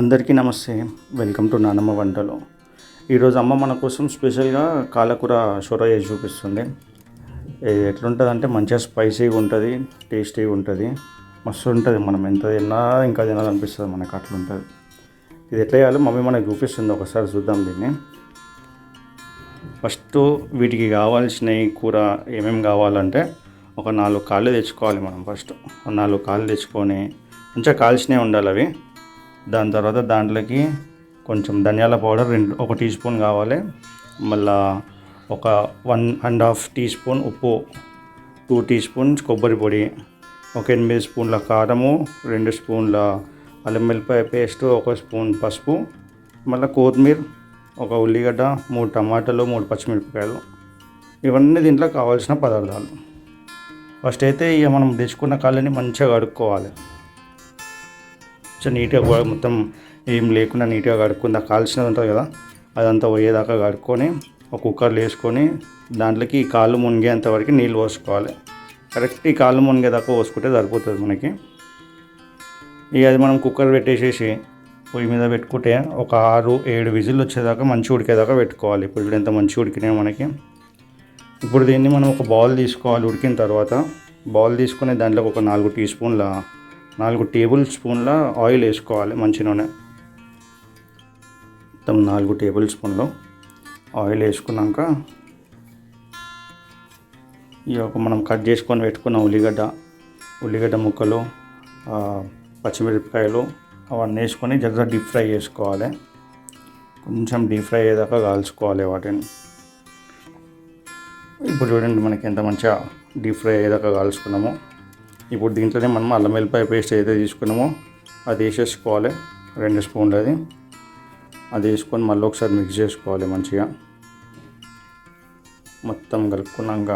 అందరికీ నమస్తే. Welcome to నానమ్మ వంటలు. ఈరోజు అమ్మ మన కోసం స్పెషల్గా కాలకూర షొర చేసి చూపిస్తుంది. ఇది ఎట్లుంటుందంటే మంచిగా స్పైసీగా ఉంటుంది, టేస్టీగా ఉంటుంది, మస్తు ఉంటుంది. మనం ఎంత తిన్నా ఇంకా తినాలనిపిస్తుంది మనకు, అట్లుంటుంది. ఇది ఎట్లా చేయాలో మమ్మీ మనకు చూపిస్తుంది, ఒకసారి చూద్దాం దీన్ని. ఫస్ట్ వీటికి కావాల్సినవి కూర ఏమేమి కావాలంటే ఒక 4 కాళ్ళు తెచ్చుకోవాలి. మనం ఫస్ట్ 4 కాళ్ళు తెచ్చుకొని మంచిగా కాల్చినవి ఉండాలి అవి. దాని తర్వాత దాంట్లోకి కొంచెం ధనియాల పౌడర్ 1 టీ స్పూన్ కావాలి. మళ్ళా ఒక 1.5 టీ స్పూన్ ఉప్పు, 2 టీ స్పూన్స్ కొబ్బరి పొడి, ఒక 8 స్పూన్ల కారము, 2 స్పూన్ల అల్లం వెల్లిపాయ పేస్ట్, 1 స్పూన్ పసుపు, మళ్ళీ కొత్తిమీర, ఒక ఉల్లిగడ్డ, 3 టమాటాలు, 3 పచ్చిమిరపకాయలు. ఇవన్నీ దీంట్లో కావాల్సిన పదార్థాలు. ఫస్ట్ అయితే ఇక మనం తెచ్చుకున్న కాళ్ళని మంచిగా కడుక్కోవాలి. నీట్గా మొత్తం ఏం లేకుండా నీట్గా కడుక్కుందా, కాల్చినది ఉంటుంది కదా, అదంతా పోయేదాకా కడుక్కొని ఒక కుక్కర్లో వేసుకొని దాంట్లోకి ఈ కాళ్ళు మునిగేంత వరకు నీళ్ళు పోసుకోవాలి. కరెక్ట్ ఈ కాళ్ళు మునిగేదాకా పోసుకుంటే సరిపోతుంది మనకి. ఇక అది మనం కుక్కర్ పెట్టేసేసి పొయ్యి మీద పెట్టుకుంటే ఒక 6-7 విజిల్ వచ్చేదాకా మంచి ఉడికేదాకా పెట్టుకోవాలి. ఇప్పుడు ఎంత మంచిగా ఉడికినాయి మనకి. ఇప్పుడు దీన్ని మనం ఒక బౌల్ తీసుకోవాలి. ఉడికిన తర్వాత బౌల్ తీసుకొని దాంట్లోకి ఒక 4 టేబుల్ స్పూన్ల ఆయిల్ వేసుకోవాలి, మంచి నూనె. మొత్తం 4 టేబుల్ స్పూన్లు ఆయిల్ వేసుకున్నాక ఈ ఒక మనం కట్ చేసుకొని పెట్టుకున్న ఉల్లిగడ్డ ముక్కలు, పచ్చిమిరపకాయలు అవన్నీ వేసుకొని జర డీప్ ఫ్రై చేసుకోవాలి. కొంచెం డీప్ ఫ్రై అయ్యేదాకా కాల్చుకోవాలి వాటిని. ఇప్పుడు చూడండి మనకి ఎంత మంచిగా డీప్ ఫ్రై అయ్యేదాకా కాల్చుకున్నాము. ఇప్పుడు దీంట్లోనే మనం అల్లం వెల్లిపాయ పేస్ట్ ఏదైతే తీసుకున్నామో అది వేసేసుకోవాలి, 2 స్పూన్లు. అది వేసుకొని మళ్ళీ ఒకసారి మిక్స్ చేసుకోవాలి మంచిగా. మొత్తం కలుపుకున్నాక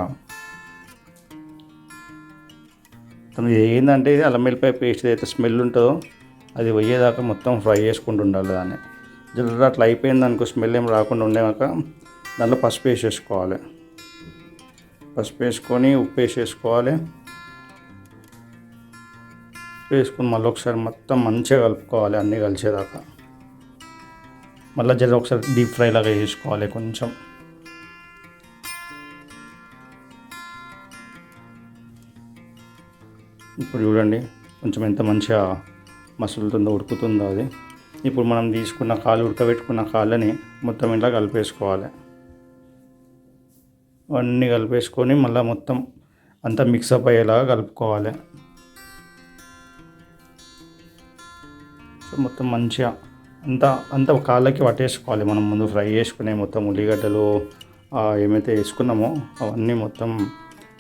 ఏంటంటే ఇది అల్లం వెల్లిపాయ పేస్ట్ ఏదైతే స్మెల్ ఉంటుందో అది పోయేదాకా మొత్తం ఫ్రై చేసుకుంటూ ఉండాలి దాన్ని. జర అట్లా అయిపోయింది అనుకో, స్మెల్ ఏం రాకుండా ఉండేదాక దాంట్లో పసుపు వేసేసుకోవాలి. పసుపు వేసుకొని ఉప్పు వేసేసుకోవాలి. వేసుకుని మళ్ళీ ఒకసారి మొత్తం మంచిగా కలుపుకోవాలి అన్నీ కలిసేదాకా. మళ్ళీ జర ఒకసారి డీప్ ఫ్రై లాగా వేసుకోవాలి కొంచెం. ఇప్పుడు చూడండి కొంచెం ఎంత మంచిగా మసులుతుందో, ఉడుకుతుందో అది. ఇప్పుడు మనం తీసుకున్న ఉడకబెట్టుకున్న కాళ్ళని మొత్తం ఇలా కలిపేసుకోవాలి. అన్నీ కలిపేసుకొని మళ్ళీ మొత్తం అంతా మిక్సప్ అయ్యేలాగా కలుపుకోవాలి. మొత్తం మంచిగా అంతా కాళ్ళకి పట్టేసుకోవాలి. మనం ముందు ఫ్రై చేసుకునే మొత్తం ఉల్లిగడ్డలు ఏమైతే వేసుకున్నామో అవన్నీ మొత్తం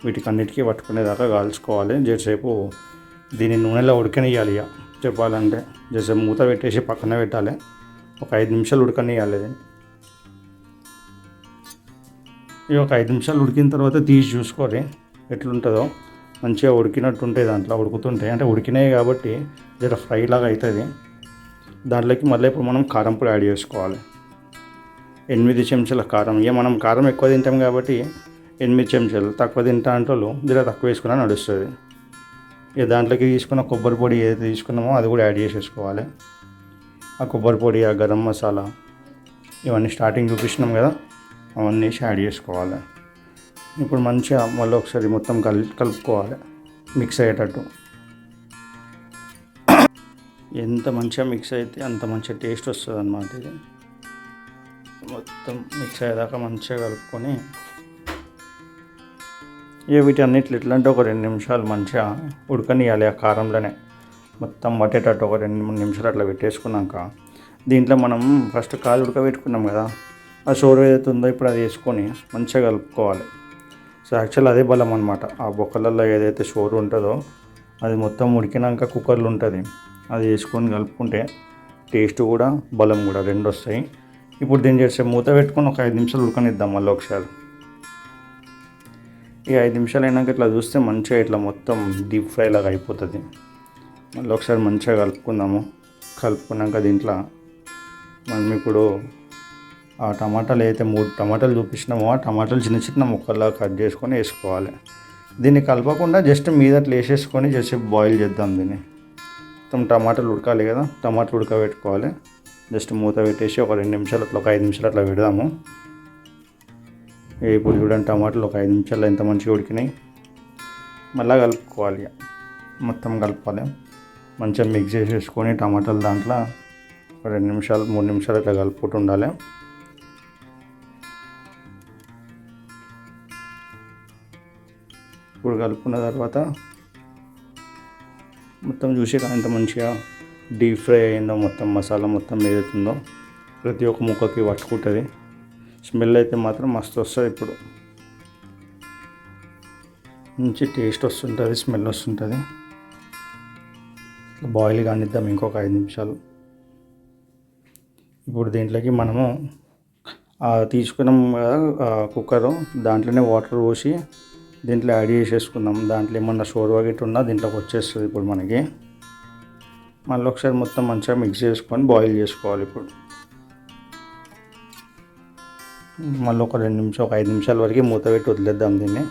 వీటికన్నిటికీ పట్టుకునేదాకా కాల్చుకోవాలి. జరసేపు దీన్ని నూనెలో ఉడకనియాలి. ఇక చెప్పాలంటే జరసేపు మూత పెట్టేసి పక్కన పెట్టాలి. ఒక 5 నిమిషాలు ఉడకనియాలి. ఇక ఒక 5 నిమిషాలు ఉడికిన తర్వాత తీసి చూసుకోవాలి ఎట్లుంటుందో. మంచిగా ఉడికినట్టు ఉంటాయి, దాంట్లో ఉడుకుతుంటాయి అంటే ఉడికినాయి కాబట్టి జర ఫ్రై లాగా అవుతుంది. దాంట్లోకి మళ్ళీ ఇప్పుడు మనం కారం పొడి యాడ్ చేసుకోవాలి. 8 చెంచాల కారం. ఇక మనం కారం ఎక్కువ తింటాం కాబట్టి 8 చెంచాలు. తక్కువ తింటా అంటే జర తక్కువ వేసుకున్నా నడుస్తుంది. ఇక దాంట్లోకి తీసుకున్న కొబ్బరి పొడి ఏదైతే తీసుకున్నామో అది కూడా యాడ్ చేసేసుకోవాలి. ఆ కొబ్బరి పొడి, ఆ గరం మసాలా ఇవన్నీ స్టార్టింగ్ చూపించినాం కదా, అవన్నీ వేసి యాడ్ చేసుకోవాలి. ఇప్పుడు మంచిగా మళ్ళీ ఒకసారి మొత్తం కలుపుకోవాలి మిక్స్ అయ్యేటట్టు. ఎంత మంచిగా మిక్స్ అయితే అంత మంచిగా టేస్ట్ వస్తుంది అన్నమాట. ఇది మొత్తం మిక్స్ అయ్యేదాకా మంచిగా కలుపుకొని ఇక వీటన్నిట్లు ఎట్లా అంటే ఒక 2 నిమిషాలు మంచిగా ఉడకనియాలి ఆ కారంలోనే. మొత్తం పట్టేటట్టు ఒక 2-3 నిమిషాలు అట్లా పెట్టేసుకున్నాక దీంట్లో మనం ఫస్ట్ కాలు ఉడకబెట్టుకున్నాం కదా, ఆ షోర్ ఏదైతే ఉందో ఇప్పుడు అది వేసుకొని మంచిగా కలుపుకోవాలి. సో యాక్చువల్ అదే బలం అనమాట. ఆ బొక్కలలో ఏదైతే షోర్ ఉంటుందో అది మొత్తం ఉడికినాక కుక్కర్లు ఉంటుంది, అది వేసుకొని కలుపుకుంటే టేస్ట్ కూడా బలం కూడా 2 వస్తాయి. ఇప్పుడు దీన్ని చేసే మూత పెట్టుకొని ఒక 5 నిమిషాలు ఉడకనిద్దాం మళ్ళీ ఒకసారి. ఈ 5 నిమిషాలు అయినాక ఇట్లా చూస్తే మంచిగా ఇట్లా మొత్తం డీప్ ఫ్రై లాగా అయిపోతుంది. మళ్ళీ ఒకసారి మంచిగా కలుపుకుందాము. కలుపుకున్నాక దీంట్లో మనం ఇప్పుడు ఆ టమాటాలు అయితే 3 టమాటాలు చూపించినామో ఆ టమాటాలు చిన్న చిన్న ముక్కల్లా కట్ చేసుకొని వేసుకోవాలి. దీన్ని కలపకుండా జస్ట్ మీద అట్లా వేసేసుకొని జస్ట్ బాయిల్ చేద్దాం దీన్ని. మొత్తం టమాటాలు ఉడకాలి కదా, టమాటాలు ఉడకబెట్టుకోవాలి. జస్ట్ మూత పెట్టేసి ఒక 2 నిమిషాలు అట్లా, ఒక 5 నిమిషాలు అట్లా పెడదాము. ఇప్పుడు చూడండి టమాటాలు ఒక 5 నిమిషాలు ఎంత మంచిగా ఉడికినాయి. మళ్ళీ కలుపుకోవాలి, మొత్తం కలపాలి. మంచిగా మిక్స్ చేసేసుకొని టమాటాలు దాంట్లో ఒక 2 నిమిషాలు 3 నిమిషాలు ఇట్లా కలుపుకుంటూ ఉండాలి. ఇప్పుడు కలుపుకున్న తర్వాత మొత్తం చూసి ఎంత మంచిగా డీప్ ఫ్రై అయిందో, మొత్తం మసాలా మొత్తం ఏదైతుందో ప్రతి ఒక్క ముక్కకి పట్టుకుంటుంది. స్మెల్ అయితే మాత్రం మస్తు వస్తుంది. ఇప్పుడు మంచి టేస్ట్ వస్తుంటుంది, స్మెల్ వస్తుంటుంది. బాయిల్ కానిద్దాం ఇంకొక 5 నిమిషాలు. ఇప్పుడు దీంట్లోకి మనము తీసుకున్నాం కదా కుక్కరు, దాంట్లోనే వాటర్ పోసి దీంట్లో యాడ్ చేసేసుకుందాం. దాంట్లో ఏమన్నా షోర్వా గిట్ట ఉన్నా దీంట్లోకి వచ్చేస్తుంది. ఇప్పుడు మనకి మళ్ళీ ఒకసారి మొత్తం మంచిగా మిక్స్ చేసుకొని బాయిల్ చేసుకోవాలి. ఇప్పుడు మళ్ళీ ఒక 2 నిమిషాలు, ఒక 5 నిమిషాల వరకు మూత పెట్టి వదిలేద్దాం దీన్ని.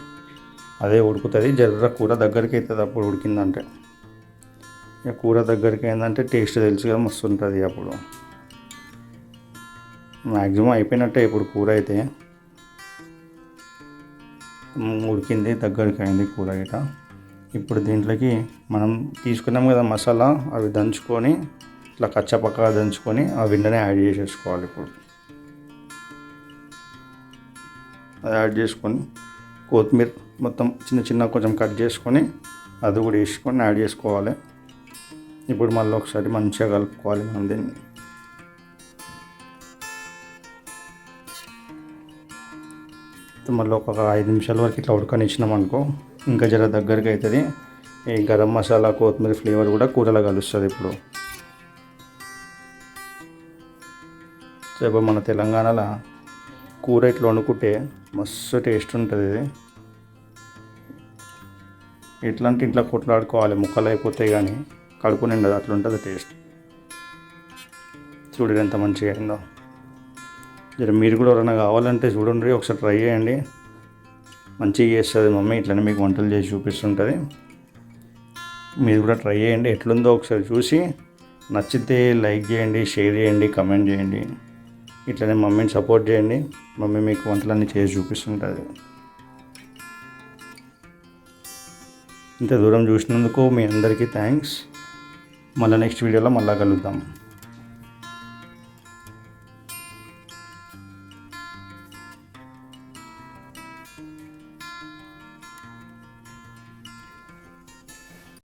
అదే ఉడుకుతుంది. జర్ర కూర దగ్గరికి అవుతుంది అప్పుడు ఉడికిందంటే. ఇక కూర దగ్గరికి అయిందంటే టేస్ట్ తెలుసు కదా, మస్తు ఉంటుంది. అప్పుడు మ్యాక్సిమం అయిపోయినట్టే. ఇప్పుడు కూర అయితే ఉడికింది, దగ్గరికి అయింది కూర గిట. ఇప్పుడు దీంట్లోకి మనం తీసుకున్నాం కదా మసాలా, అవి దంచుకొని ఇట్లా కచ్చపక్కగా దంచుకొని ఆ వెంటనే యాడ్ చేసేసుకోవాలి. ఇప్పుడు అది యాడ్ చేసుకొని కొత్తిమీర మొత్తం చిన్న చిన్న కొంచెం కట్ చేసుకొని అది కూడా వేసుకొని యాడ్ చేసుకోవాలి. ఇప్పుడు మళ్ళీ ఒకసారి మంచిగా కలుపుకోవాలి మనం దీన్ని. మళ్ళీ ఒక 5 నిమిషాల వరకు ఇట్లా ఉడకనిచ్చినాం అనుకో, ఇంకా జర దగ్గరికి అవుతుంది. ఈ గరం మసాలా కొత్తిమీర ఫ్లేవర్ కూడా కూరలో కలుస్తుంది. ఇప్పుడు మన తెలంగాణలో కూర ఇట్లా వండుకుంటే మస్తు టేస్ట్ ఉంటుంది. ఇది ఎట్లా అంటే ఇంట్లో కొట్లాడుకోవాలి, ముక్కలు అయిపోతాయి కానీ కడుపు నిండదు, అట్లా ఉంటుంది టేస్ట్. చూడండి ఎంత మంచిగా అయిందో. జర మీరు కూడా ఎవరైనా కావాలంటే చూడండి, ఒకసారి ట్రై చేయండి. మంచిగా చేస్తుంది మమ్మీ, ఇట్లనే మీకు వంటలు చేసి చూపిస్తుంటుంది. మీరు కూడా ట్రై చేయండి, ఎట్లుందో ఒకసారి చూసి నచ్చితే లైక్ చేయండి, షేర్ చేయండి, కమెంట్ చేయండి. ఇట్లనే మమ్మీని సపోర్ట్ చేయండి. మమ్మీ మీకు వంటలన్నీ చేసి చూపిస్తుంటుంది. ఇంత దూరం చూసినందుకు మీ అందరికీ థ్యాంక్స్. మళ్ళీ నెక్స్ట్ వీడియోలో మళ్ళీ కలుద్దాం.